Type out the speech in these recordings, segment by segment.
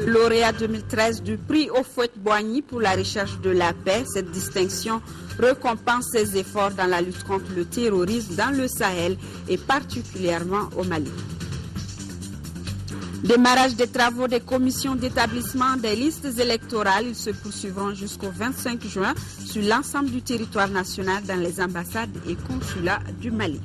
Le lauréat 2013 du prix Houphouët-Boigny pour la recherche de la paix. Cette distinction récompense ses efforts dans la lutte contre le terrorisme dans le Sahel et particulièrement au Mali. Démarrage des travaux des commissions d'établissement des listes électorales. Ils se poursuivront jusqu'au 25 juin sur l'ensemble du territoire national dans les ambassades et consulats du Mali.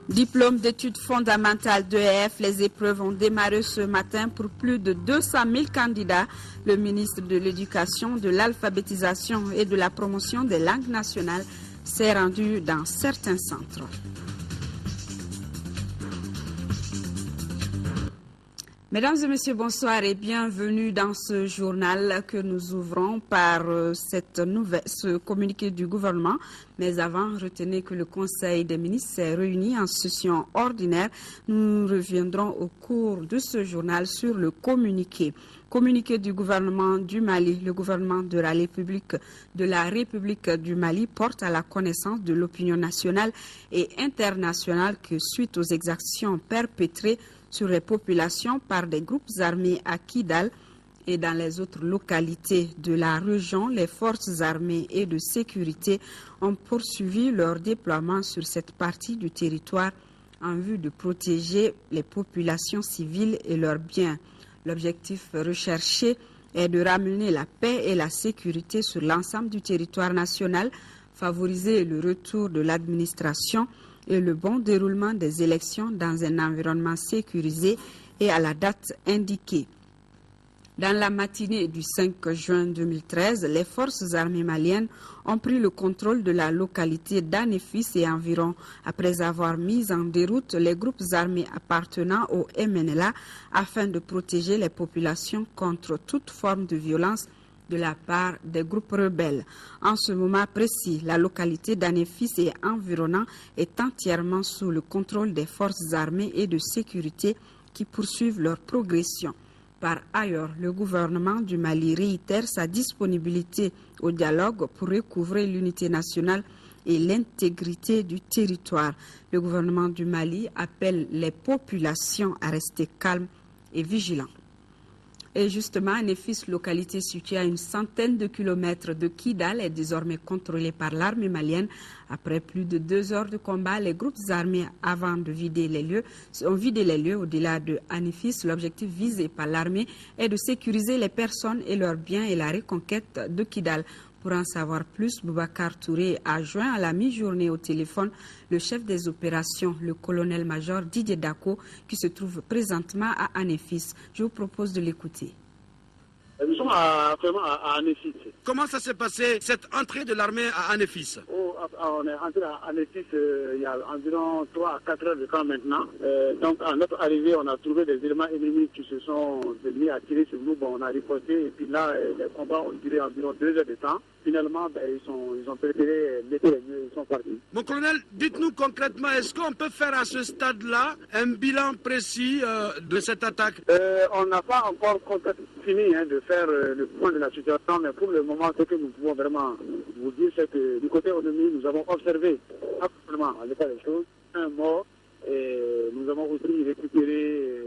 Diplôme d'études fondamentales d'EF, les épreuves ont démarré ce matin pour plus de 200 000 candidats. Le ministre de l'Éducation, de l'Alphabétisation et de la Promotion des langues nationales s'est rendu dans certains centres. Mesdames et messieurs, bonsoir et bienvenue dans ce journal que nous ouvrons par ce communiqué du gouvernement. Mais avant, retenez que le Conseil des ministres s'est réuni en session ordinaire. Nous reviendrons au cours de ce journal sur le communiqué. Communiqué du gouvernement du Mali. Le gouvernement de la République du Mali porte à la connaissance de l'opinion nationale et internationale que suite aux exactions perpétrées sur les populations par des groupes armés à Kidal et dans les autres localités de la région, les forces armées et de sécurité ont poursuivi leur déploiement sur cette partie du territoire en vue de protéger les populations civiles et leurs biens. L'objectif recherché est de ramener la paix et la sécurité sur l'ensemble du territoire national, favoriser le retour de l'administration et le bon déroulement des élections dans un environnement sécurisé et à la date indiquée. Dans la matinée du 5 juin 2013, les forces armées maliennes ont pris le contrôle de la localité d'Anefis et environ après avoir mis en déroute les groupes armés appartenant au MNLA afin de protéger les populations contre toute forme de violence de la part des groupes rebelles. En ce moment précis, la localité d'Anefis et environnant est entièrement sous le contrôle des forces armées et de sécurité qui poursuivent leur progression. Par ailleurs, le gouvernement du Mali réitère sa disponibilité au dialogue pour recouvrer l'unité nationale et l'intégrité du territoire. Le gouvernement du Mali appelle les populations à rester calmes et vigilants. Et justement, Anefis, localité située à une centaine de kilomètres de Kidal, est désormais contrôlée par l'armée malienne. Après plus de 2 heures de combat, les groupes armés, avant de vider les lieux, ont vidé les lieux au-delà de Anefis. L'objectif visé par l'armée est de sécuriser les personnes et leurs biens et la reconquête de Kidal. Pour en savoir plus, Boubacar Touré a joint à la mi-journée au téléphone le chef des opérations, le colonel-major Didier Dako, qui se trouve présentement à Anefis. Je vous propose de l'écouter. Nous sommes actuellement à Anefis. Comment ça s'est passé, cette entrée de l'armée à Anefis? On est entré à Anefis il y a environ 3 à 4 heures de temps maintenant. Donc à notre arrivée, on a trouvé des éléments ennemis qui se sont mis à tirer sur nous. Bon, on a riposté et puis là, les combats ont duré environ 2 heures de temps. Finalement, ils ont préféré laisser les lieux, ils sont partis. Mon colonel, dites-nous concrètement, est-ce qu'on peut faire à ce stade-là un bilan précis de cette attaque? On n'a pas encore fini de faire le point de la situation, mais pour le moment, ce que nous pouvons vraiment vous dire, c'est que du côté ennemi, nous avons observé absolument à l'état des choses un mort et nous avons aussi récupéré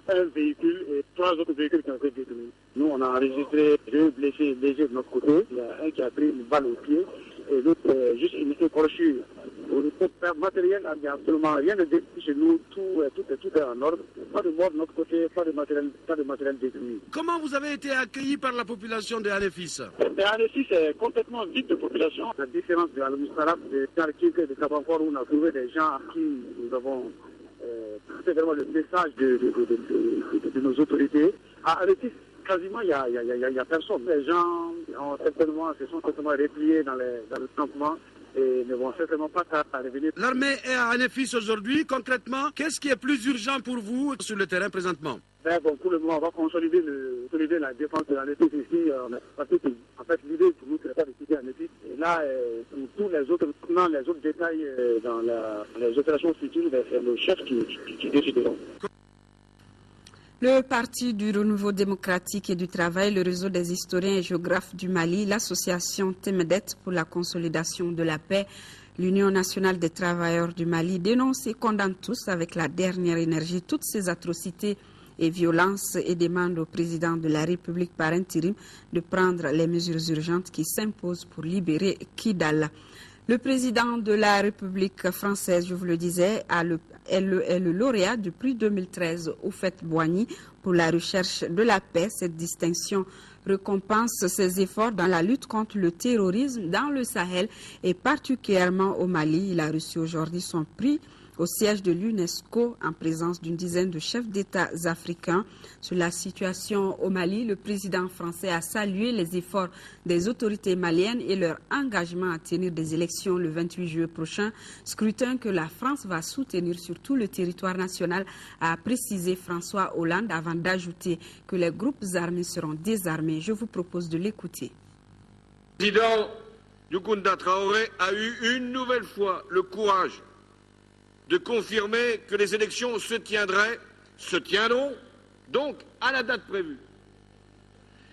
un véhicule et 3 autres véhicules qui ont été détruits. Nous, on a enregistré 2 blessés légers de notre côté. Il y a un qui a pris une balle au pied et l'autre juste une écorchure. Au niveau matériel, il n'y a absolument rien de détruit chez nous. Tout est en ordre. Pas de mort de notre côté, pas de matériel détruit. Comment vous avez été accueillis par la population de Anefis? Anefis est complètement vide de population. À la différence de l'Al-Mustarab, de Kharkiv et de Kabanfor, où on a trouvé des gens à qui nous avons c'est vraiment le message de nos autorités. À Anefis, quasiment, il n'y a personne. Les gens se sont certainement repliés dans le campement et ne vont certainement pas revenir. L'armée est à Anefis aujourd'hui. Concrètement, qu'est-ce qui est plus urgent pour vous sur le terrain présentement? Bon, pour le moment, on va consolider la défense de l'Anefis ici. Parce que, en fait, l'idée pour nous, c'est pas de quitter Anefis. Et là, pour tous les autres détails dans les opérations futures, c'est le chef qui décidera. Le Parti du renouveau démocratique et du travail, le réseau des historiens et géographes du Mali, l'association Temedet pour la consolidation de la paix, l'Union nationale des travailleurs du Mali dénoncent et condamnent tous avec la dernière énergie toutes ces atrocités et violences et demandent au président de la République par intérim de prendre les mesures urgentes qui s'imposent pour libérer Kidal. Le président de la République française, je vous le disais, est le lauréat du prix 2013 Houphouët-Boigny pour la recherche de la paix. Cette distinction récompense ses efforts dans la lutte contre le terrorisme dans le Sahel et particulièrement au Mali. Il a reçu aujourd'hui son prix au siège de l'UNESCO en présence d'une dizaine de chefs d'État africains. Sur la situation au Mali, le président français a salué les efforts des autorités maliennes et leur engagement à tenir des élections le 28 juillet prochain, scrutin que la France va soutenir sur tout le territoire national, a précisé François Hollande avant d'ajouter que les groupes armés seront désarmés. Je vous propose de l'écouter. Le président Doukounda Traoré a eu une nouvelle fois le courage de confirmer que les élections se tiendront donc à la date prévue.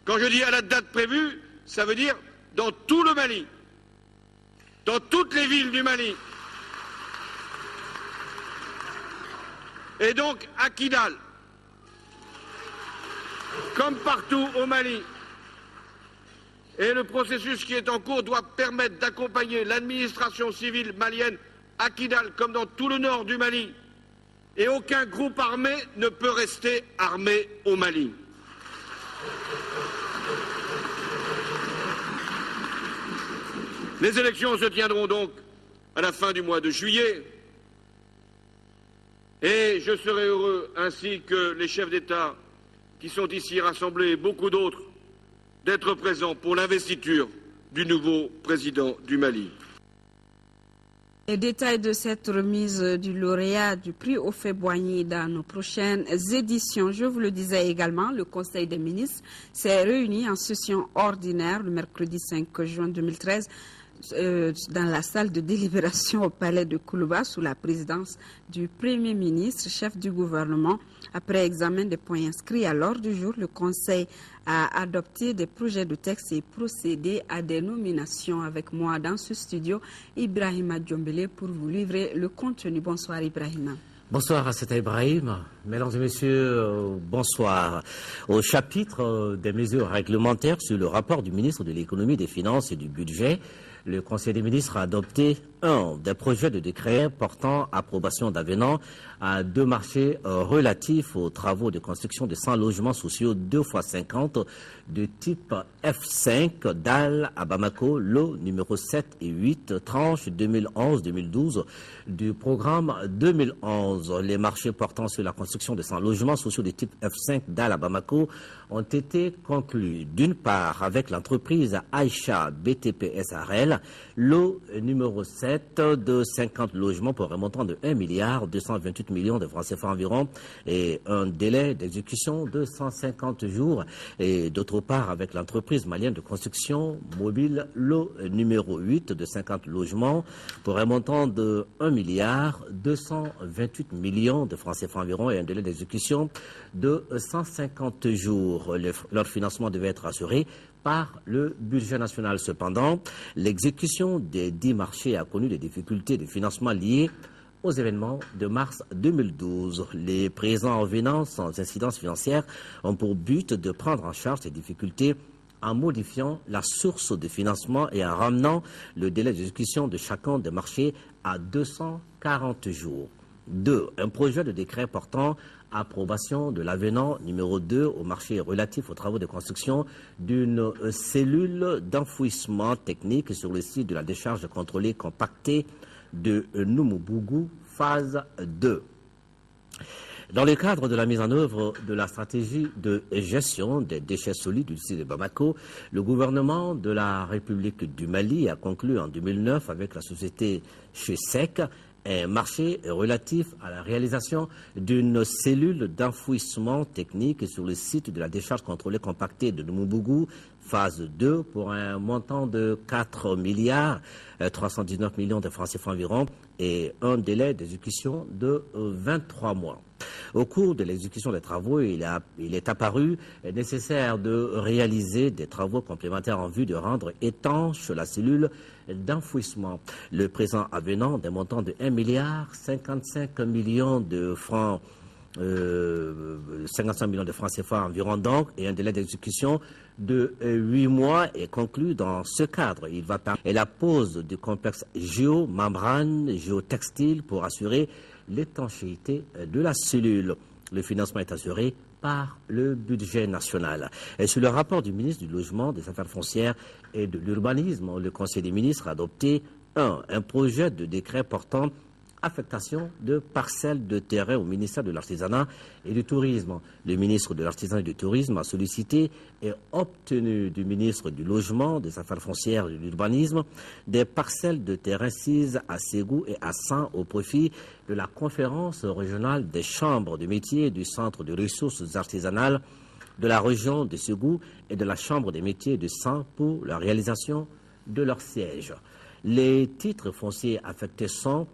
Quand je dis à la date prévue, ça veut dire dans tout le Mali, dans toutes les villes du Mali. Et donc à Kidal, comme partout au Mali. Et le processus qui est en cours doit permettre d'accompagner l'administration civile malienne à Kidal, comme dans tout le nord du Mali. Et aucun groupe armé ne peut rester armé au Mali. Les élections se tiendront donc à la fin du mois de juillet. Et je serai heureux, ainsi que les chefs d'État qui sont ici rassemblés et beaucoup d'autres, d'être présents pour l'investiture du nouveau président du Mali. Les détails de cette remise du lauréat du prix Houphouët-Boigny dans nos prochaines éditions. Je vous le disais également, le Conseil des ministres s'est réuni en session ordinaire le mercredi 5 juin 2013 dans la salle de délibération au palais de Koulouba sous la présidence du Premier ministre, chef du gouvernement. Après examen des points inscrits à l'ordre du jour, le Conseil a adopté des projets de texte et procédé à des nominations. Avec moi dans ce studio, Ibrahima Djombele pour vous livrer le contenu. Bonsoir Ibrahima. Bonsoir Asseta Ibrahim. Mesdames et messieurs, bonsoir. Au chapitre des mesures réglementaires sur le rapport du ministre de l'Économie, des Finances et du Budget, le Conseil des ministres a adopté un des projets de décret portant approbation d'avenants à deux marchés relatifs aux travaux de construction de 100 logements sociaux 2x50 de type F5 DAL à Bamako, lot numéro 7 et 8, tranche 2011-2012 du programme 2011. Les marchés portant sur la construction de 100 logements sociaux de type F5 DAL à Bamako ont été conclus d'une part avec l'entreprise Aïcha BTP SARL, lot numéro 7 de 50 logements pour un montant de 1,228 milliard de francs CFA environ et un délai d'exécution de 150 jours. Et d'autre part avec l'entreprise malienne de construction mobile, lot numéro 8 de 50 logements pour un montant de 1,228 milliard de francs CFA environ et un délai d'exécution de 150 jours. Leur financement devait être assuré par le budget national. Cependant, l'exécution des 10 marchés a connu des difficultés de financement liées aux événements de mars 2012. Les présents revenants sans incidence financière ont pour but de prendre en charge ces difficultés en modifiant la source de financement et en ramenant le délai d'exécution de chacun des marchés à 240 jours. 2. Un projet de décret portant approbation de l'avenant numéro 2 au marché relatif aux travaux de construction d'une cellule d'enfouissement technique sur le site de la décharge contrôlée compactée de Noumoubougou, phase 2. Dans le cadre de la mise en œuvre de la stratégie de gestion des déchets solides du site de Bamako, le gouvernement de la République du Mali a conclu en 2009 avec la société Chesec un marché relatif à la réalisation d'une cellule d'enfouissement technique sur le site de la décharge contrôlée compactée de Noumoubougou, phase 2 pour un montant de 4 milliards 319 millions de francs CFA environ et un délai d'exécution de 23 mois. Au cours de l'exécution des travaux, il est apparu nécessaire de réaliser des travaux complémentaires en vue de rendre étanche la cellule d'enfouissement. Le présent avenant d'un montant de 1 milliard 55 millions de francs 55 millions de francs CFA environ donc, et un délai d'exécution de 8 mois est conclu dans ce cadre. Il va permettre la pose du complexe géomembrane, géotextile pour assurer l'étanchéité de la cellule. Le financement est assuré par le budget national. Et sur le rapport du ministre du Logement, des Affaires foncières et de l'Urbanisme, le Conseil des ministres a adopté un projet de décret portant affectation de parcelles de terrain au ministère de l'Artisanat et du Tourisme. Le ministre de l'Artisanat et du Tourisme a sollicité et obtenu du ministre du Logement, des Affaires foncières et de l'Urbanisme des parcelles de terrain sises à Ségou et à San au profit de la conférence régionale des chambres de métiers du Centre de ressources artisanales de la région de Ségou et de la Chambre des métiers de San pour la réalisation de leur siège. Les titres fonciers affectés sont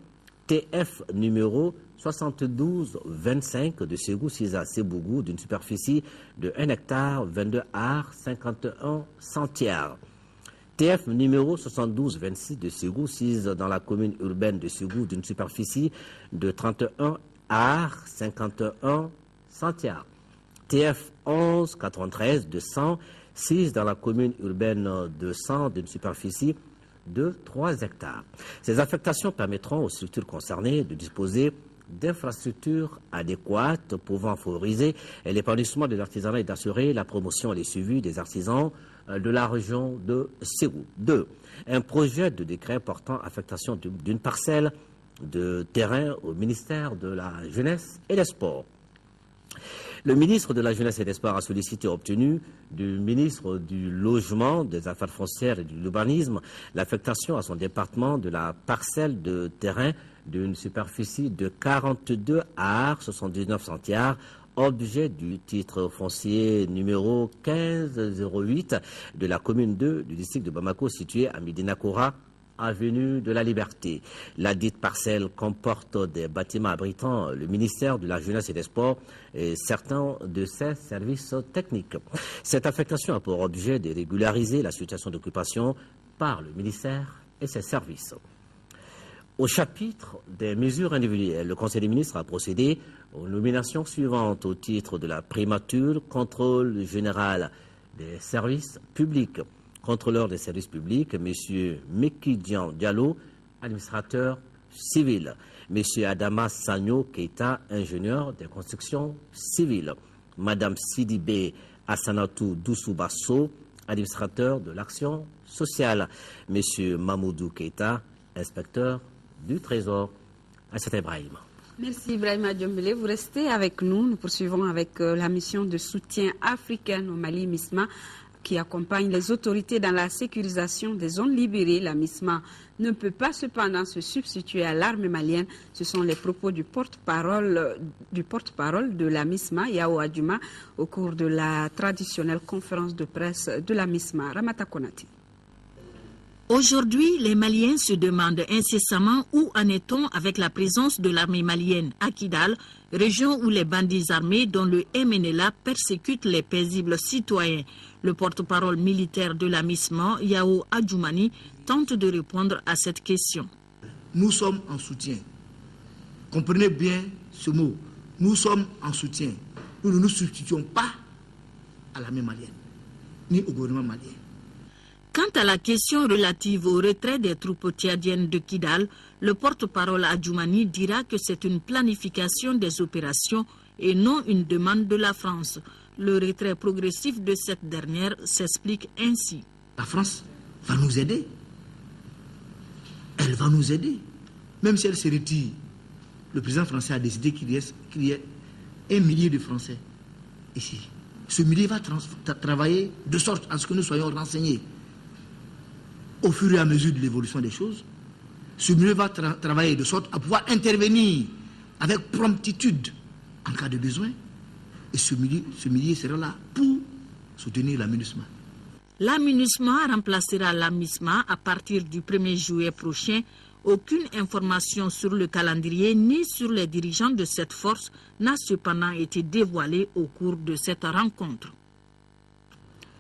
TF numéro 7225 de Ségou 6 à Sébougou d'une superficie de 1 hectare 22 ar 51 centiares. TF numéro 7226 de Ségou 6 dans la commune urbaine de Ségou d'une superficie de 31 ar 51 centiares. TF 1193 de 100 6 dans la commune urbaine de 100 d'une superficie de 3 hectares. Ces affectations permettront aux structures concernées de disposer d'infrastructures adéquates pouvant favoriser l'épanouissement de l'artisanat et d'assurer la promotion et le suivi des artisans de la région de Ségou. 2. Un projet de décret portant affectation d'une parcelle de terrain au ministère de la Jeunesse et des Sports. Le ministre de la Jeunesse et des Sports a sollicité et obtenu du ministre du Logement, des Affaires foncières et de l'Urbanisme l'affectation à son département de la parcelle de terrain d'une superficie de 42 ar 79 centiares, objet du titre foncier numéro 1508 de la commune 2 du district de Bamako situé à Médina-Koura, avenue de la Liberté. La dite parcelle comporte des bâtiments abritant le ministère de la Jeunesse et des Sports et certains de ses services techniques. Cette affectation a pour objet de régulariser la situation d'occupation par le ministère et ses services. Au chapitre des mesures individuelles, le Conseil des ministres a procédé aux nominations suivantes au titre de la primature, contrôle général des services publics. Contrôleur des services publics, M. Mekidian Diallo, administrateur civil. M. Adama Sagno Keita, ingénieur des constructions civiles. Mme Sidibé Assanatou Doussoubasso, administrateur de l'action sociale. M. Mamoudou Keita, inspecteur du Trésor. Assata Ibrahim. Merci Ibrahima Diombele. Vous restez avec nous. Nous poursuivons avec la mission de soutien africaine au Mali, MISMA, qui accompagne les autorités dans la sécurisation des zones libérées. La MISMA ne peut pas cependant se substituer à l'armée malienne. Ce sont les propos du porte-parole de la MISMA, Yao Adjuma, au cours de la traditionnelle conférence de presse de la MISMA. Ramata Konati. Aujourd'hui, les Maliens se demandent incessamment où en est-on avec la présence de l'armée malienne à Kidal, région où les bandits armés dont le MNLA persécutent les paisibles citoyens. Le porte-parole militaire de la MISMA, Yao Adjoumani, tente de répondre à cette question. Nous sommes en soutien. Comprenez bien ce mot. Nous sommes en soutien. Nous ne nous substituons pas à l'armée malienne, ni au gouvernement malien. Quant à la question relative au retrait des troupes tchadiennes de Kidal, le porte-parole Adjoumani dira que c'est une planification des opérations et non une demande de la France. Le retrait progressif de cette dernière s'explique ainsi. La France va nous aider. Elle va nous aider. Même si elle se retire, le président français a décidé qu'il y ait 1 millier de Français ici. Ce millier va travailler de sorte à ce que nous soyons renseignés au fur et à mesure de l'évolution des choses. Ce milieu va travailler de sorte à pouvoir intervenir avec promptitude en cas de besoin. Et ce milieu sera là pour soutenir la MINUSMA. La MINUSMA remplacera la MISMA à partir du 1er juillet prochain. Aucune information sur le calendrier ni sur les dirigeants de cette force n'a cependant été dévoilée au cours de cette rencontre.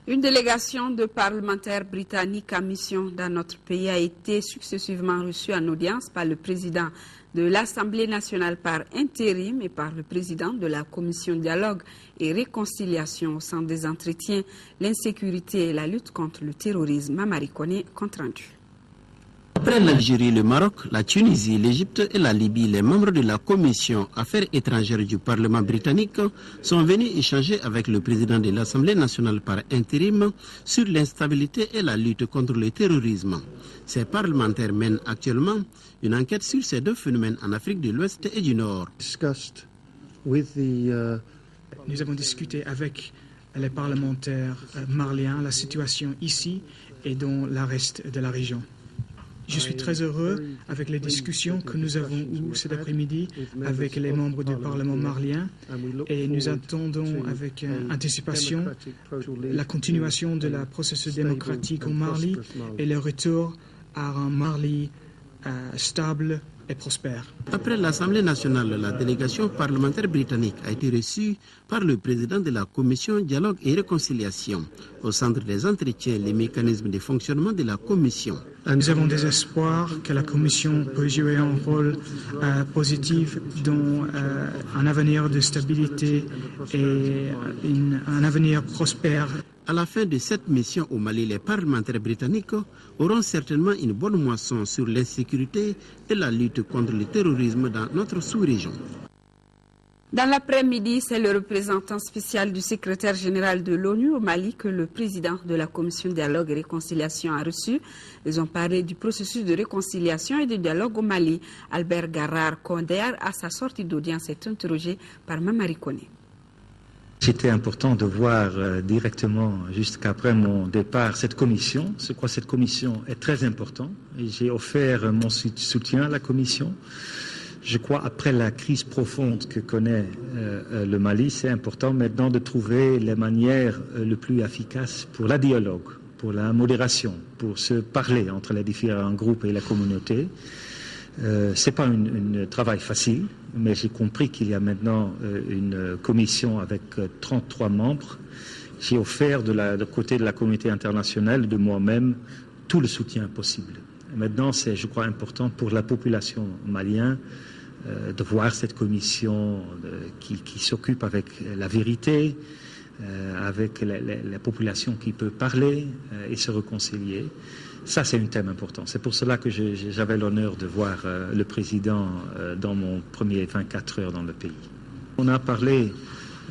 Une délégation de parlementaires britanniques à mission dans notre pays a été successivement reçue en audience par le président de l'Assemblée nationale par intérim et par le président de la Commission dialogue et réconciliation au centre des entretiens, l'insécurité et la lutte contre le terrorisme. Mamari Kone, compte rendu. Après l'Algérie, le Maroc, la Tunisie, l'Égypte et la Libye, les membres de la Commission Affaires étrangères du Parlement britannique sont venus échanger avec le président de l'Assemblée nationale par intérim sur l'instabilité et la lutte contre le terrorisme. Ces parlementaires mènent actuellement une enquête sur ces deux phénomènes en Afrique de l'Ouest et du Nord. Nous avons discuté avec les parlementaires maliens la situation ici et dans le reste de la région. Je suis très heureux avec les discussions que nous avons eues cet après-midi avec les membres du Parlement malien et nous attendons avec anticipation la continuation de la processus démocratique au Mali et le retour à un Mali stable et prospère. Après l'Assemblée nationale, la délégation parlementaire britannique a été reçue par le président de la Commission Dialogue et Réconciliation. Au centre des entretiens, les mécanismes de fonctionnement de la Commission. Nous avons des espoirs que la Commission peut jouer un rôle positif dans un avenir de stabilité et un avenir prospère. À la fin de cette mission au Mali, les parlementaires britanniques auront certainement une bonne moisson sur l'insécurité et la lutte contre le terrorisme dans notre sous-région. Dans l'après-midi, c'est le représentant spécial du secrétaire général de l'ONU au Mali que le président de la Commission Dialogue et Réconciliation a reçu. Ils ont parlé du processus de réconciliation et de dialogue au Mali. Albert Garard Konder, à sa sortie d'audience, est interrogé par Mamari Kone. C'était important de voir directement, jusqu'après mon départ, cette commission. Je crois que cette commission est très importante et j'ai offert mon soutien à la commission. Je crois après la crise profonde que connaît le Mali, c'est important maintenant de trouver les manières les plus efficaces pour la dialogue, pour la modération, pour se parler entre les différents groupes et la communauté. Ce n'est pas un travail facile, mais j'ai compris qu'il y a maintenant une commission avec 33 membres. J'ai offert de côté de la communauté internationale, de moi-même, tout le soutien possible. Maintenant, c'est, je crois, important pour la population malienne de voir cette commission qui s'occupe avec la vérité, avec la population qui peut parler et se réconcilier. Ça, c'est un thème important. C'est pour cela que j'avais l'honneur de voir le président dans mon premier 24 heures dans le pays. On a parlé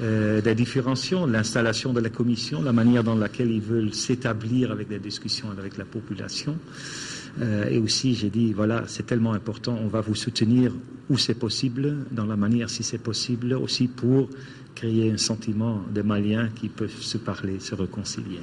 des différenciations, l'installation de la commission, la manière dans laquelle ils veulent s'établir avec des discussions avec la population. Et aussi, j'ai dit, voilà, c'est tellement important, on va vous soutenir où c'est possible, dans la manière si c'est possible, aussi pour créer un sentiment des Maliens qui peuvent se parler, se réconcilier.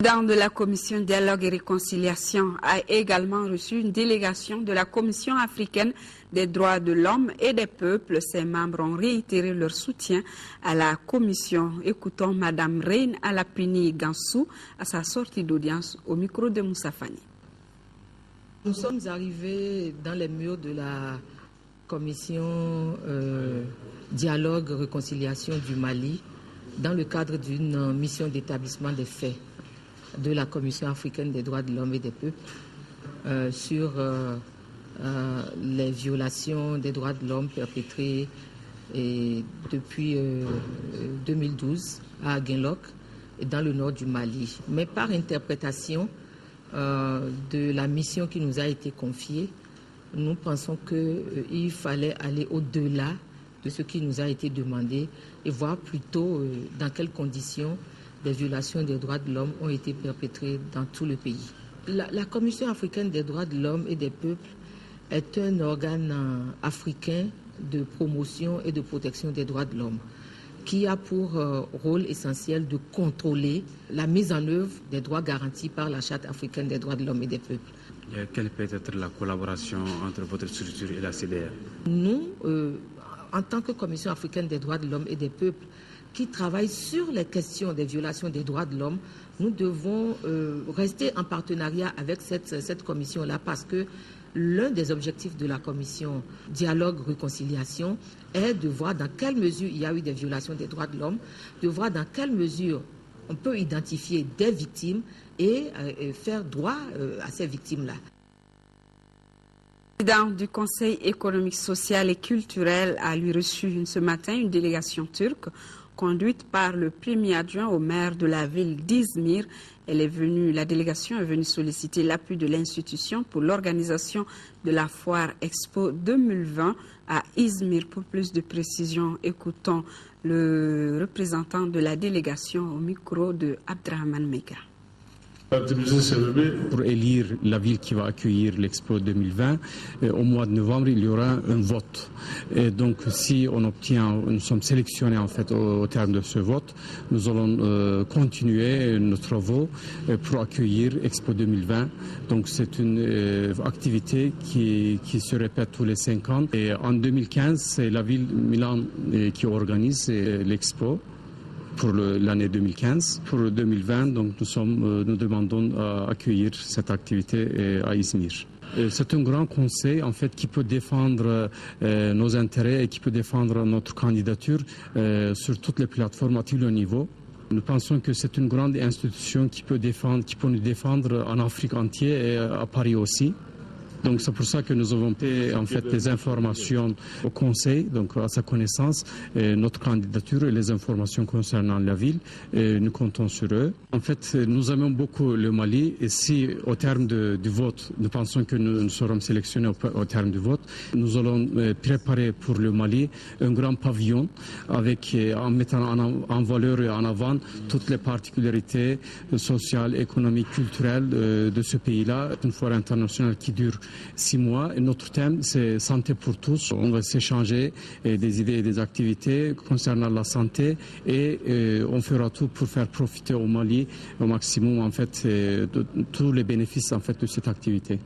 Le président de la Commission Dialogue et Réconciliation a également reçu une délégation de la Commission africaine des droits de l'homme et des peuples. Ses membres ont réitéré leur soutien à la Commission. Écoutons Mme Reine Alapini Gansou à sa sortie d'audience au micro de Moussa Fani. Nous sommes arrivés dans les murs de la Commission Dialogue et Réconciliation du Mali dans le cadre d'une mission d'établissement des faits de la Commission africaine des droits de l'homme et des peuples sur les violations des droits de l'homme perpétrées depuis 2012 à Guinloc et dans le nord du Mali. Mais par interprétation de la mission qui nous a été confiée, nous pensons qu'il fallait aller au-delà de ce qui nous a été demandé et voir plutôt dans quelles conditions des violations des droits de l'homme ont été perpétrées dans tout le pays. La Commission africaine des droits de l'homme et des peuples est un organe africain de promotion et de protection des droits de l'homme qui a pour rôle essentiel de contrôler la mise en œuvre des droits garantis par la Charte africaine des droits de l'homme et des peuples. Quelle peut être la collaboration entre votre structure et la CDR? Nous, en tant que Commission africaine des droits de l'homme et des peuples, qui travaille sur les questions des violations des droits de l'homme. Nous devons rester en partenariat avec cette commission-là parce que l'un des objectifs de la commission dialogue-réconciliation est de voir dans quelle mesure il y a eu des violations des droits de l'homme, de voir dans quelle mesure on peut identifier des victimes et faire droit à ces victimes-là. Le président du Conseil économique, social et culturel a lui reçu ce matin une délégation turque conduite par le premier adjoint au maire de la ville d'Izmir. La délégation est venue solliciter l'appui de l'institution pour l'organisation de la foire Expo 2020 à Izmir. Pour plus de précision, écoutons le représentant de la délégation au micro de Abdrahman Mega. Pour élire la ville qui va accueillir l'Expo 2020, au mois de novembre, il y aura un vote. Et donc, si nous sommes sélectionnés en fait au terme de ce vote, nous allons continuer nos travaux pour accueillir Expo 2020. Donc, c'est une activité qui se répète tous les 5 ans. Et en 2015, c'est la ville Milan qui organise l'Expo pour l'année 2015. Pour 2020, donc nous demandons à accueillir cette activité à Izmir. C'est un grand conseil en fait qui peut défendre nos intérêts et qui peut défendre notre candidature sur toutes les plateformes à tous les niveaux. Nous pensons que c'est une grande institution qui peut nous défendre en Afrique entière et à Paris aussi. Donc c'est pour ça que nous avons fait en fait des informations au Conseil, donc à sa connaissance, notre candidature et les informations concernant la ville. Et nous comptons sur eux. En fait, nous aimons beaucoup le Mali et si au terme du vote, nous pensons que nous serons sélectionnés au terme du vote, nous allons préparer pour le Mali un grand pavillon en mettant en valeur et en avant toutes les particularités sociales, économiques, culturelles de ce pays-là. Une foire internationale qui dure 6 mois. Et notre thème, c'est santé pour tous. On va s'échanger des idées et des activités concernant la santé et on fera tout pour faire profiter au Mali au maximum en fait de tous les bénéfices en fait de cette activité.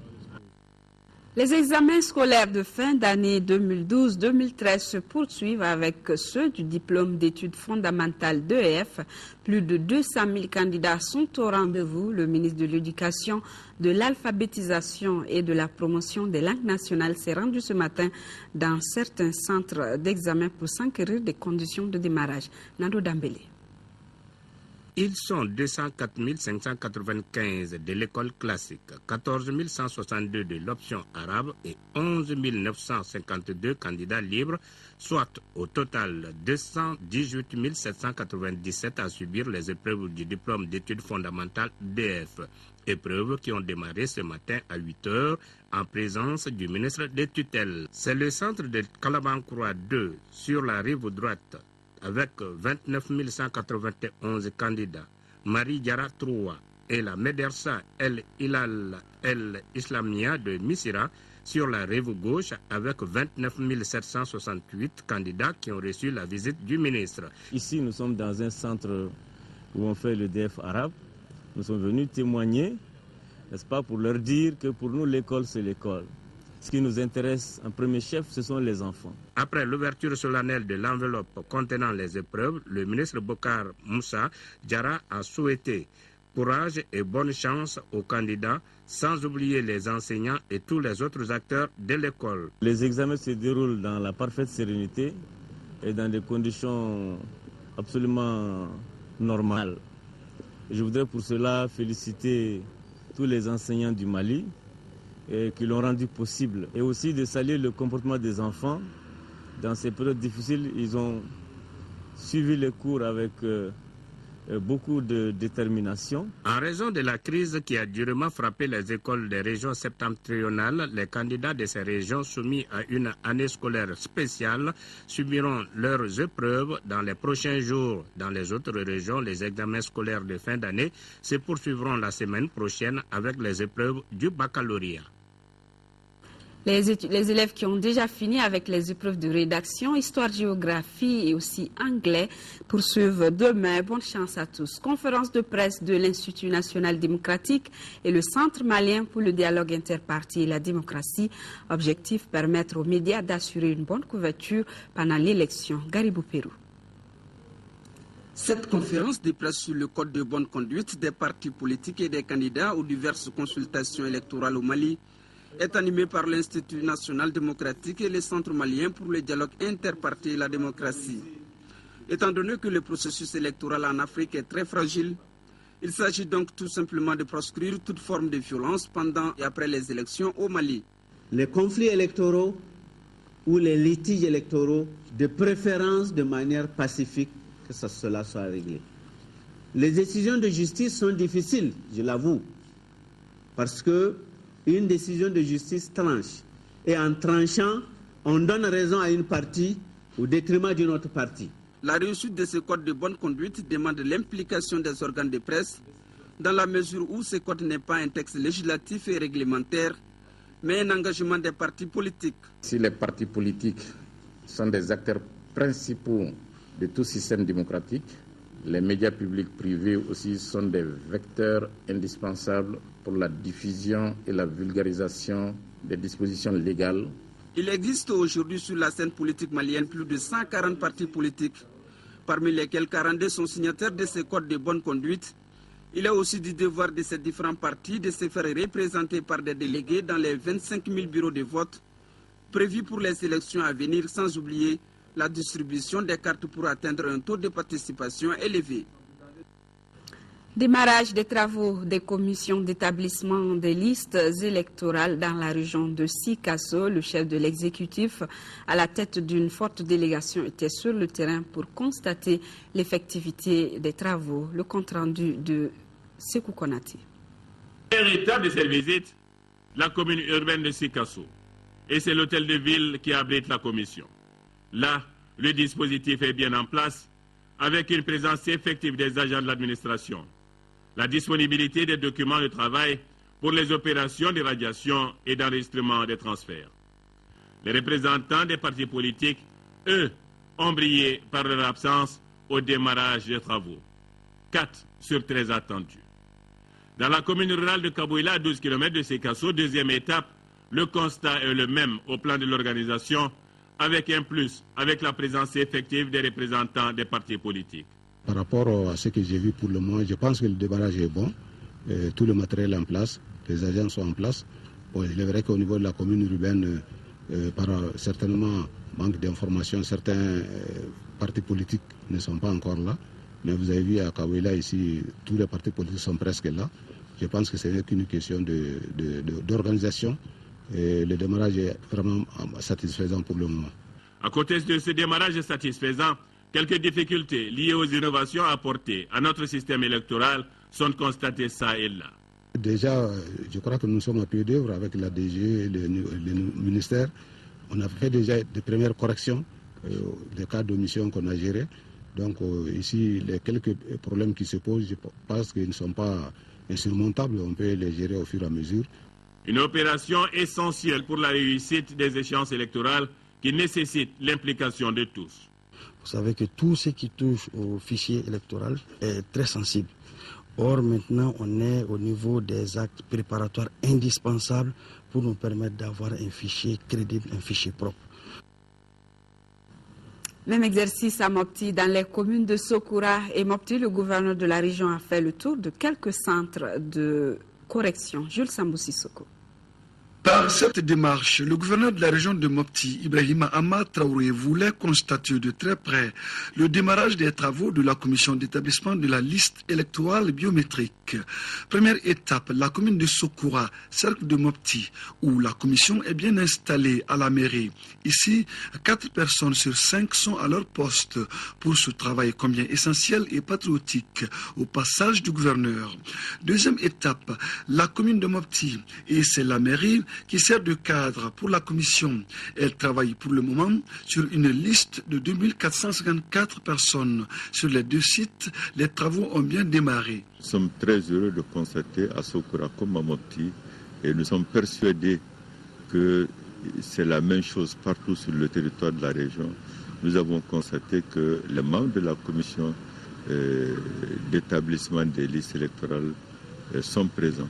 Les examens scolaires de fin d'année 2012-2013 se poursuivent avec ceux du diplôme d'études fondamentales d'EF. Plus de 200 000 candidats sont au rendez-vous. Le ministre de l'Éducation, de l'Alphabétisation et de la Promotion des langues nationales s'est rendu ce matin dans certains centres d'examen pour s'enquérir des conditions de démarrage. Nando Dambélé. Ils sont 204 595 de l'école classique, 14 162 de l'option arabe et 11 952 candidats libres, soit au total 218 797 à subir les épreuves du diplôme d'études fondamentales DF. Épreuves qui ont démarré ce matin à 8 h en présence du ministre des tutelles. C'est le centre de Kalabankroa 2 sur la rive droite, avec 29 191 candidats. Marie Diara 3 et la Médersa El Hilal El Islamia de Missira sur la rive gauche avec 29 768 candidats qui ont reçu la visite du ministre. Ici, nous sommes dans un centre où on fait le DF arabe. Nous sommes venus témoigner, n'est-ce pas, pour leur dire que pour nous, l'école, c'est l'école. Ce qui nous intéresse en premier chef, ce sont les enfants. Après l'ouverture solennelle de l'enveloppe contenant les épreuves, le ministre Bokar Moussa Diarra a souhaité courage et bonne chance aux candidats, sans oublier les enseignants et tous les autres acteurs de l'école. Les examens se déroulent dans la parfaite sérénité et dans des conditions absolument normales. Je voudrais pour cela féliciter tous les enseignants du Mali qui l'ont rendu possible. Et aussi de saluer le comportement des enfants. Dans ces périodes difficiles, ils ont suivi les cours avec beaucoup de détermination. En raison de la crise qui a durement frappé les écoles des régions septentrionales, les candidats de ces régions soumis à une année scolaire spéciale subiront leurs épreuves dans les prochains jours. Dans les autres régions, les examens scolaires de fin d'année se poursuivront la semaine prochaine avec les épreuves du baccalauréat. Les élèves qui ont déjà fini avec les épreuves de rédaction, histoire-géographie et aussi anglais poursuivent demain. Bonne chance à tous. Conférence de presse de l'Institut national démocratique et le Centre malien pour le dialogue interparti et la démocratie. Objectif, permettre aux médias d'assurer une bonne couverture pendant l'élection. Garibou Pérou. Cette conférence de presse sur le code de bonne conduite des partis politiques et des candidats aux diverses consultations électorales au Mali est animée par l'Institut national démocratique et le Centre malien pour le dialogue interparti et la démocratie. Étant donné que le processus électoral en Afrique est très fragile, il s'agit donc tout simplement de proscrire toute forme de violence pendant et après les élections au Mali. Les conflits électoraux ou les litiges électoraux, de préférence de manière pacifique, que cela soit réglé. Les décisions de justice sont difficiles, je l'avoue, parce qu'une décision de justice tranche. Et en tranchant, on donne raison à une partie au détriment d'une autre partie. La réussite de ce code de bonne conduite demande l'implication des organes de presse, dans la mesure où ce code n'est pas un texte législatif et réglementaire, mais un engagement des partis politiques. Si les partis politiques sont des acteurs principaux de tout système démocratique, les médias publics privés aussi sont des vecteurs indispensables pour la diffusion et la vulgarisation des dispositions légales. Il existe aujourd'hui sur la scène politique malienne plus de 140 partis politiques, parmi lesquels 42 sont signataires de ce code de bonne conduite. Il est aussi du devoir de ces différents partis de se faire représenter par des délégués dans les 25 000 bureaux de vote prévus pour les élections à venir, sans oublier la distribution des cartes pour atteindre un taux de participation élevé. Démarrage des travaux des commissions d'établissement des listes électorales dans la région de Sikasso. Le chef de l'exécutif, à la tête d'une forte délégation, était sur le terrain pour constater l'effectivité des travaux. Le compte-rendu de Sekou Konati. Première étape de cette visite, la commune urbaine de Sikasso. Et c'est l'hôtel de ville qui abrite la commission. Là, le dispositif est bien en place, avec une présence effective des agents de l'administration. La disponibilité des documents de travail pour les opérations de radiation et d'enregistrement des transferts. Les représentants des partis politiques, eux, ont brillé par leur absence au démarrage des travaux. 4 sur 13 attendus. Dans la commune rurale de Kabouila, à 12 km de Sikasso, deuxième étape, le constat est le même au plan de l'organisation, avec un plus, avec la présence effective des représentants des partis politiques. Par rapport à ce que j'ai vu pour le moment, je pense que le démarrage est bon. Tout le matériel est en place, les agents sont en place. Bon, il est vrai qu'au niveau de la commune urbaine, par certainement manque d'informations, certains partis politiques ne sont pas encore là. Mais vous avez vu à Kabouila ici, tous les partis politiques sont presque là. Je pense que ce n'est qu'une question d'organisation. Et le démarrage est vraiment satisfaisant pour le moment. À côté de ce démarrage satisfaisant, quelques difficultés liées aux innovations apportées à notre système électoral sont constatées ça et là. Déjà, je crois que nous sommes à pied d'œuvre avec la DG et le ministère. On a fait déjà des premières corrections des cas d'omission qu'on a gérés. Donc ici, les quelques problèmes qui se posent, je pense qu'ils ne sont pas insurmontables. On peut les gérer au fur et à mesure. Une opération essentielle pour la réussite des échéances électorales qui nécessite l'implication de tous. Vous savez que tout ce qui touche au fichier électoral est très sensible. Or, maintenant, on est au niveau des actes préparatoires indispensables pour nous permettre d'avoir un fichier crédible, un fichier propre. Même exercice à Mopti. Dans les communes de Sokoura et Mopti, le gouverneur de la région a fait le tour de quelques centres de correction. Jules Sambou-Sissoko. Par cette démarche, le gouverneur de la région de Mopti, Ibrahima Ahmad Traoré, voulait constater de très près le démarrage des travaux de la commission d'établissement de la liste électorale biométrique. Première étape, la commune de Sokoura, cercle de Mopti, où la commission est bien installée à la mairie. Ici, 4 personnes sur 5 sont à leur poste pour ce travail combien essentiel et patriotique au passage du gouverneur. Deuxième étape, la commune de Mopti, et c'est la mairie qui sert de cadre pour la commission. Elle travaille pour le moment sur une liste de 2454 personnes. Sur les 2 sites, les travaux ont bien démarré. Nous sommes très heureux de constater à Sokoura comme à Mopti, et nous sommes persuadés que c'est la même chose partout sur le territoire de la région. Nous avons constaté que les membres de la commission d'établissement des listes électorales sont présents.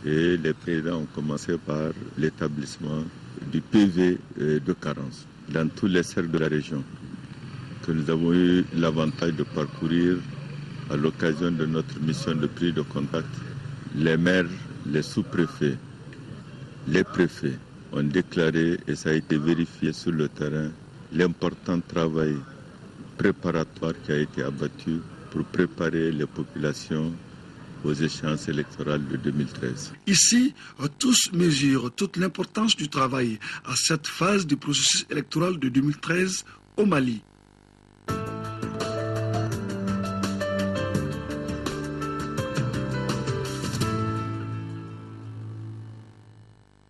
Et les présidents ont commencé par l'établissement du PV de carence dans tous les cercles de la région, que nous avons eu l'avantage de parcourir à l'occasion de notre mission de prise de contact. Les maires, les sous-préfets, les préfets ont déclaré, et ça a été vérifié sur le terrain, l'important travail préparatoire qui a été abattu pour préparer les populations aux échéances électorales de 2013. Ici, tous mesurent toute l'importance du travail à cette phase du processus électoral de 2013 au Mali.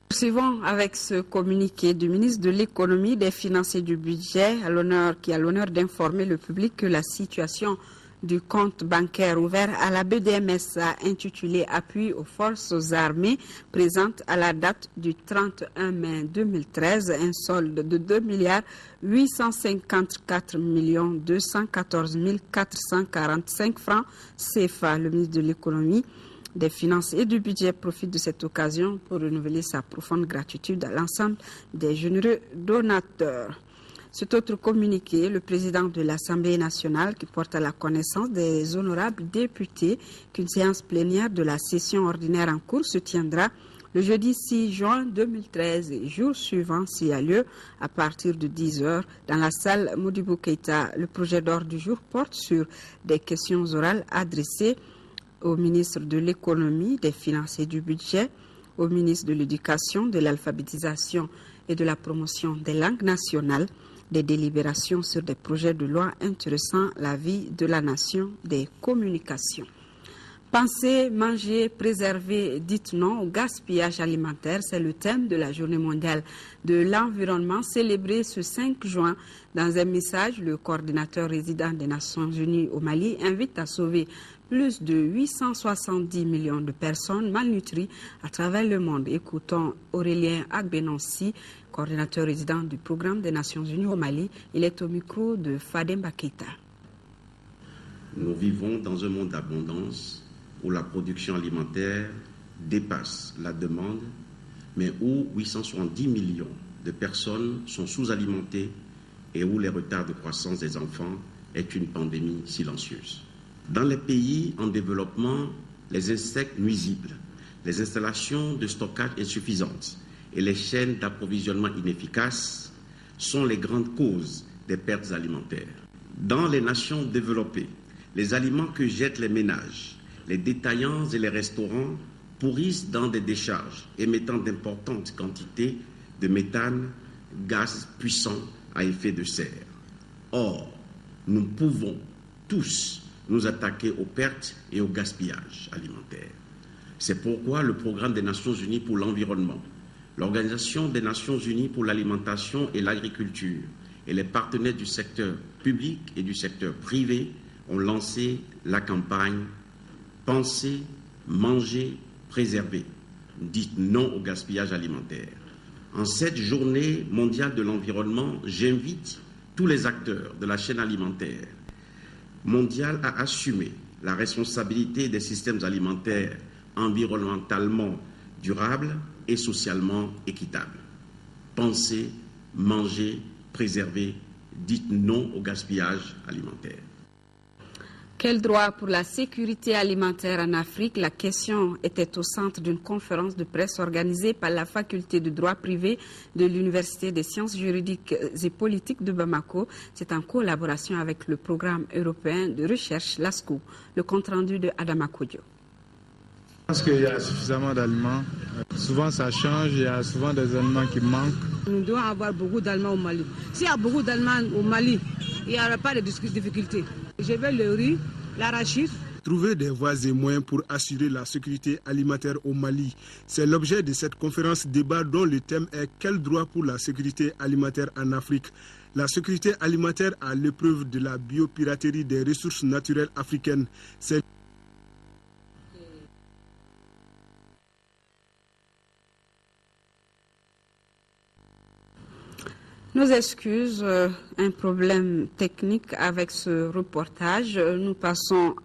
Poursuivons avec ce communiqué du ministre de l'Économie, des Finances et du Budget, qui a l'honneur d'informer le public que la situation du compte bancaire ouvert à la BDMS a intitulé « Appui aux forces armées » présente à la date du 31 mai 2013 un solde de 2 854 214 445 francs CFA. Le ministre de l'Économie, des Finances et du Budget profite de cette occasion pour renouveler sa profonde gratitude à l'ensemble des généreux donateurs. Cet autre communiqué, le président de l'Assemblée nationale qui porte à la connaissance des honorables députés qu'une séance plénière de la session ordinaire en cours se tiendra le jeudi 6 juin 2013 et jour suivant s'il y a lieu à partir de 10h dans la salle Modibo Keïta. Le projet d'ordre du jour porte sur des questions orales adressées au ministre de l'Économie, des Finances et du Budget, au ministre de l'Éducation, de l'Alphabétisation et de la Promotion des langues nationales, des délibérations sur des projets de loi intéressant la vie de la nation, des communications. Penser, manger, préserver, dites non au gaspillage alimentaire, c'est le thème de la Journée mondiale de l'environnement célébrée ce 5 juin. Dans un message, le coordinateur résident des Nations Unies au Mali invite à sauver plus de 870 millions de personnes malnutries à travers le monde. Écoutons Aurélien Agbenonsi, coordinateur résident du programme des Nations Unies au Mali. Il est au micro de Fademba Keïta. Nous vivons dans un monde d'abondance où la production alimentaire dépasse la demande, mais où 870 millions de personnes sont sous-alimentées et où les retards de croissance des enfants est une pandémie silencieuse. Dans les pays en développement, les insectes nuisibles, les installations de stockage insuffisantes et les chaînes d'approvisionnement inefficaces sont les grandes causes des pertes alimentaires. Dans les nations développées, les aliments que jettent les ménages, les détaillants et les restaurants pourrissent dans des décharges émettant d'importantes quantités de méthane, gaz puissant à effet de serre. Or, nous pouvons tous nous attaquer aux pertes et au gaspillage alimentaire. C'est pourquoi le programme des Nations Unies pour l'environnement, l'Organisation des Nations Unies pour l'alimentation et l'agriculture et les partenaires du secteur public et du secteur privé ont lancé la campagne « Penser, manger, préserver ». Dites non au gaspillage alimentaire. En cette journée mondiale de l'environnement, j'invite tous les acteurs de la chaîne alimentaire mondiale à assumer la responsabilité des systèmes alimentaires environnementalement durables et socialement équitables. Pensez, manger, préserver, dites non au gaspillage alimentaire. Quel droit pour la sécurité alimentaire en Afrique? La question était au centre d'une conférence de presse organisée par la faculté de droit privé de l'Université des sciences juridiques et politiques de Bamako. C'est en collaboration avec le programme européen de recherche, l'ASCO. Le compte-rendu de Adama Kodjo. Je pense qu'il y a suffisamment d'aliments. Souvent ça change, il y a souvent des aliments qui manquent. Nous devons avoir beaucoup d'aliments au Mali. S'il y a beaucoup d'aliments au Mali, il n'y aura pas de difficultés. Je veux le riz, l'arachide. Trouver des voies et moyens pour assurer la sécurité alimentaire au Mali. C'est l'objet de cette conférence débat dont le thème est « Quel droit pour la sécurité alimentaire en Afrique ?» La sécurité alimentaire à l'épreuve de la biopiraterie des ressources naturelles africaines. C'est Nos excuses, un problème technique avec ce reportage. Nous passons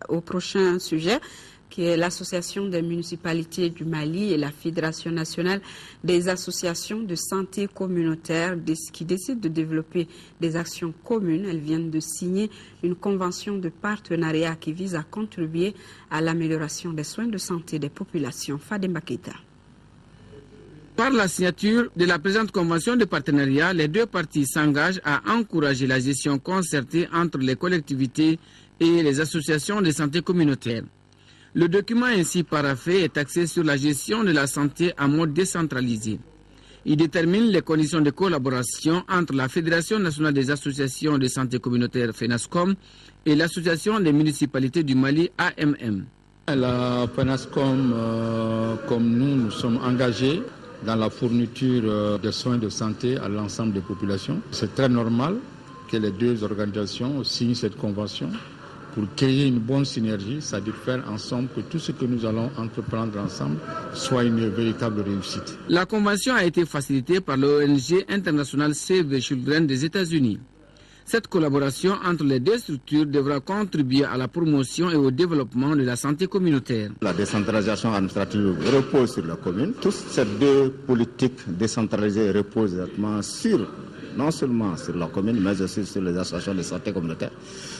au prochain sujet. qui est l'Association des municipalités du Mali et la Fédération nationale des associations de santé communautaire qui décident de développer des actions communes. Elles viennent de signer une convention de partenariat qui vise à contribuer à l'amélioration des soins de santé des populations. Fadem Baketa. Par la signature de la présente convention de partenariat, les deux parties s'engagent à encourager la gestion concertée entre les collectivités et les associations de santé communautaire. Le document ainsi paraphé est axé sur la gestion de la santé en mode décentralisé. Il détermine les conditions de collaboration entre la Fédération nationale des associations de santé communautaire FENASCOM et l'Association des municipalités du Mali AMM. La FENASCOM, comme nous sommes engagés dans la fourniture de soins de santé à l'ensemble des populations. C'est très normal que les deux organisations signent cette convention pour créer une bonne synergie, c'est-à-dire faire ensemble que tout ce que nous allons entreprendre ensemble soit une véritable réussite. La convention a été facilitée par l'ONG internationale Save the Children des États-Unis. Cette collaboration entre les deux structures devra contribuer à la promotion et au développement de la santé communautaire. La décentralisation administrative repose sur la commune. Toutes ces deux politiques décentralisées reposent exactement non seulement sur la commune, mais aussi sur les associations de santé communautaire.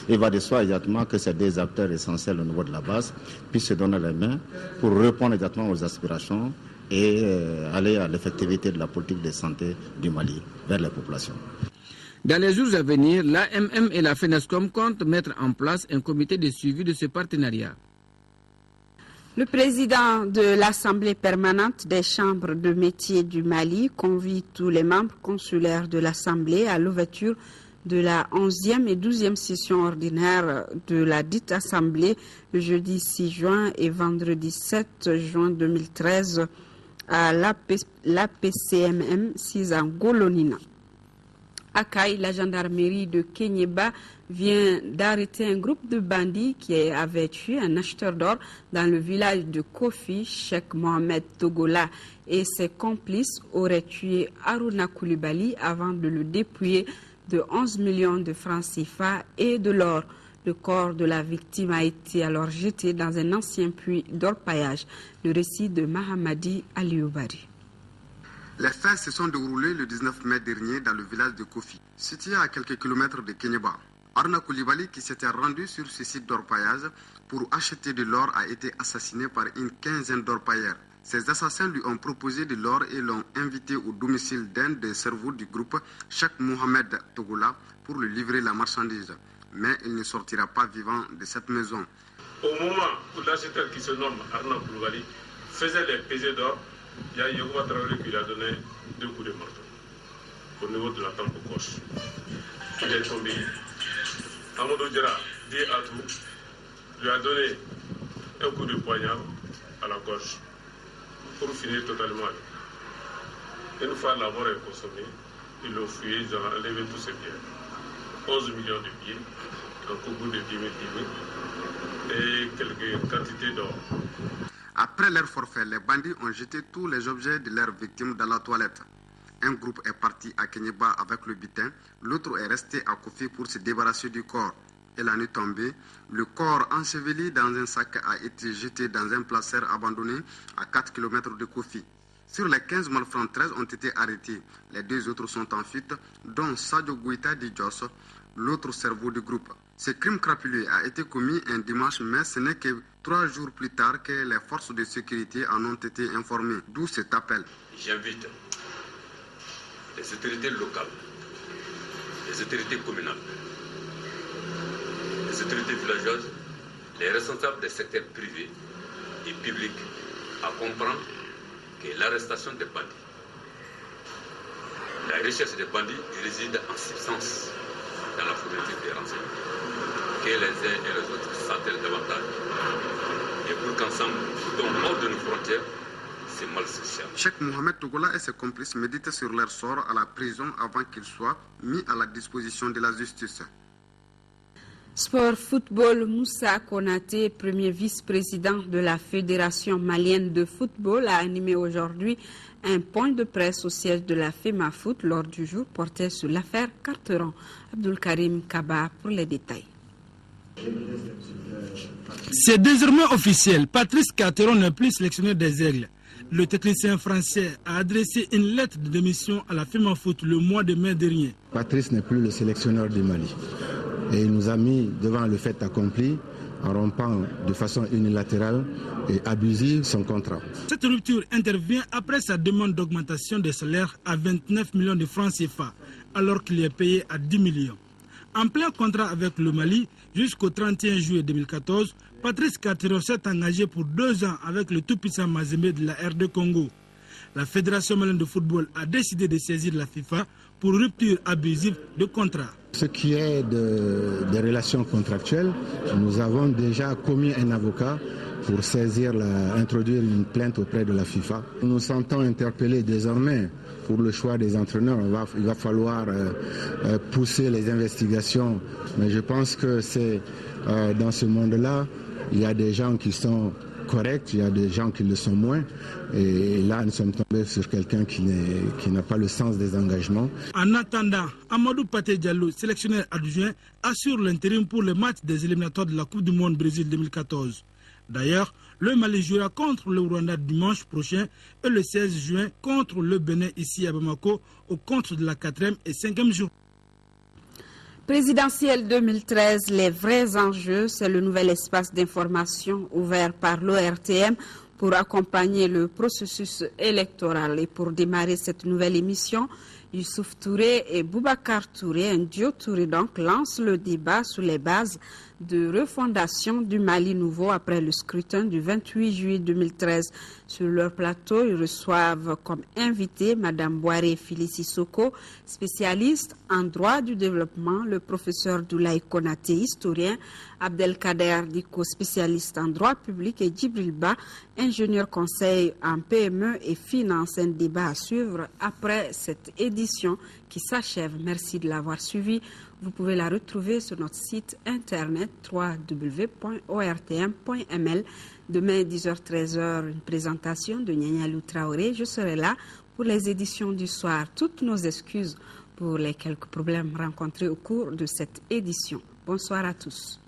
Il va de soi exactement que ces deux acteurs essentiels au niveau de la base puissent se donner les mains pour répondre exactement aux aspirations et aller à l'effectivité de la politique de santé du Mali vers les populations. Dans les jours à venir, l'AMM et la FENASCOM comptent mettre en place un comité de suivi de ce partenariat. Le président de l'Assemblée permanente des chambres de métiers du Mali convie tous les membres consulaires de l'Assemblée à l'ouverture de la 11e et 12e session ordinaire de la dite Assemblée le jeudi 6 juin et vendredi 7 juin 2013 à l'APCMM 6 à Golonina. À Kaï, la gendarmerie de Kenyeba vient d'arrêter un groupe de bandits qui avait tué un acheteur d'or dans le village de Kofi. Cheikh Mohamed Togola et ses complices auraient tué Aruna Koulibaly avant de le dépouiller de 11 millions de francs CFA et de l'or. Le corps de la victime a été alors jeté dans un ancien puits d'orpaillage. Le récit de Mahamadi Alioubari. Les faits se sont déroulés le 19 mai dernier dans le village de Kofi, situé à quelques kilomètres de Kenyeba. Aruna Koulibaly, qui s'était rendu sur ce site d'orpaillage pour acheter de l'or, a été assassiné par une quinzaine d'orpailleurs. Ces assassins lui ont proposé de l'or et l'ont invité au domicile d'un des cerveaux du groupe, Cheikh Mohamed Togola, pour lui livrer la marchandise. Mais il ne sortira pas vivant de cette maison. Au moment où l'acheteur qui se nomme Aruna Koulibaly faisait les pesées d'or, il y a Yehova Traoré qui lui a donné 2 coups de marteau au niveau de la tempe gauche. Il est tombé. Amadou Diarra, dit Atou, lui a donné un coup de poignard à la gauche pour finir totalement. Une fois la mort est consommée, ils l'ont fouillé, ils ont enlevé tous ses biens. 11 millions de billets, un coucou de 10 000 et quelques quantités d'or. Après leur forfait, les bandits ont jeté tous les objets de leurs victimes dans la toilette. Un groupe est parti à Kenyeba avec le butin, l'autre est resté à Kofi pour se débarrasser du corps. Et la nuit tombée, le corps enseveli dans un sac a été jeté dans un placard abandonné à 4 km de Kofi. Sur les 15 malfrats, 13 ont été arrêtés. Les 2 autres sont en fuite, dont Sadio Gouita Didjos, l'autre cerveau du groupe. Ce crime crapuleux a été commis un dimanche, mais ce n'est que 3 jours plus tard que les forces de sécurité en ont été informées, d'où cet appel. J'invite les autorités locales, les autorités communales, les autorités villageoises, les responsables des secteurs privés et publics à comprendre que l'arrestation des bandits, la recherche des bandits réside en substance dans la fourniture des renseignements, que les uns et les autres s'attellent davantage et pour qu'ensemble, tout hors de nos frontières, c'est mal social. Cheikh Mohamed Togola et ses complices méditent sur leur sort à la prison avant qu'ils soient mis à la disposition de la justice. Sport football, Moussa Konaté, premier vice-président de la Fédération malienne de football, a animé aujourd'hui un point de presse au siège de la FEMAFOOT lors du jour porté sur l'affaire Carteron. Abdul Karim Kaba pour les détails. C'est désormais officiel. Patrice Carteron n'est plus sélectionneur des Aigles. Le technicien français a adressé une lettre de démission à la FEMAFOOT le mois de mai dernier. Patrice n'est plus le sélectionneur du Mali. Et il nous a mis devant le fait accompli en rompant de façon unilatérale et abusive son contrat. Cette rupture intervient après sa demande d'augmentation des salaires à 29 millions de francs CFA, alors qu'il est payé à 10 millions. En plein contrat avec le Mali, jusqu'au 31 juillet 2014, Patrice Carteron s'est engagé pour 2 ans avec le tout-puissant Mazembe de la RD Congo. La Fédération malienne de football a décidé de saisir la FIFA pour rupture abusive de contrat. Ce qui est des relations contractuelles, nous avons déjà commis un avocat pour introduire une plainte auprès de la FIFA. Nous nous sentons interpellés désormais pour le choix des entraîneurs. Il va falloir pousser les investigations, mais je pense que c'est dans ce monde-là, il y a des gens qui sont corrects, il y a des gens qui le sont moins. Et là, nous sommes tombés sur quelqu'un qui n'a pas le sens des engagements. En attendant, Amadou Pathé Diallo, sélectionneur adjoint, assure l'intérim pour le match des éliminatoires de la Coupe du Monde Brésil 2014. D'ailleurs, le Mali jouera contre le Rwanda dimanche prochain et le 16 juin contre le Bénin ici à Bamako au compte de la 4e et 5e jour. Présidentielle 2013, les vrais enjeux, c'est le nouvel espace d'information ouvert par l'ORTM pour accompagner le processus électoral. Et pour démarrer cette nouvelle émission, Youssouf Touré et Boubacar Touré, un duo Touré donc, lancent le débat sur les bases de refondation du Mali nouveau après le scrutin du 28 juillet 2013. Sur leur plateau, ils reçoivent comme invité Mme Boiré Félicie Soko, spécialiste en droit du développement, le professeur Doulaye Konaté, historien, Abdelkader Diko, spécialiste en droit public, et Djibril Ba, ingénieur conseil en PME et finance. Un débat à suivre après cette édition qui s'achève. Merci de l'avoir suivi. Vous pouvez la retrouver sur notre site internet www.ortm.ml. Demain, 10h-13h, une présentation de Nianyalou Traoré. Je serai là pour les éditions du soir. Toutes nos excuses pour les quelques problèmes rencontrés au cours de cette édition. Bonsoir à tous.